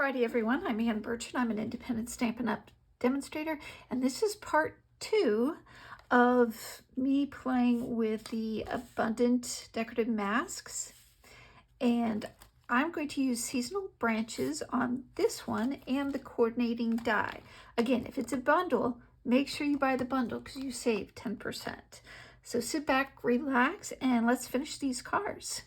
Friday, everyone. I'm Ann Birchard. I'm an independent Stampin' Up! Demonstrator, and this is part 2 of me playing with the abundant decorative masks. And I'm going to use seasonal branches on this one and the coordinating die. Again, if it's a bundle, make sure you buy the bundle because you save 10%. So sit back, relax, and let's finish these cards.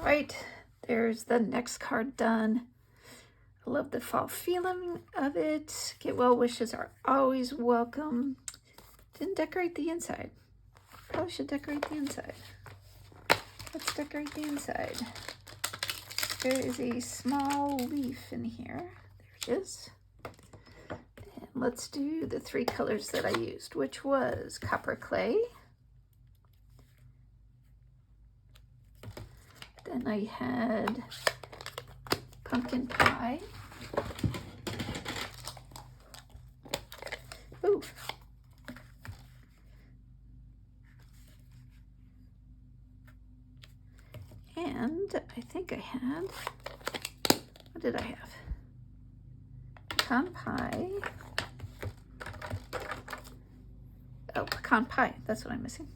right, there's the next card done. I love the fall feeling of it. Get well wishes are always welcome. Didn't decorate the inside. Probably should decorate the inside. Let's decorate the inside. There is a small leaf in here. There it is. And let's do the 3 colors that I used, which was copper clay. Then I had pumpkin pie. Ooh. And I think I had, what did I have? Pecan pie. Oh, pecan pie, that's what I'm missing.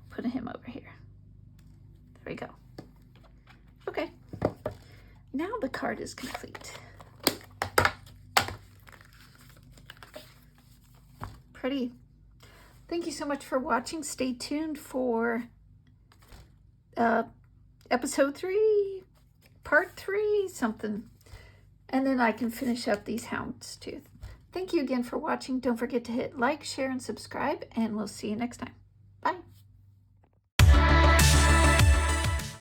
Put him over here. There we go. Okay, now the card is complete. Pretty. Thank you so much for watching. Stay tuned for episode 3, part 3, something. And then I can finish up these houndstooth. Thank you again for watching. Don't forget to hit like, share, and subscribe, and we'll see you next time. Bye.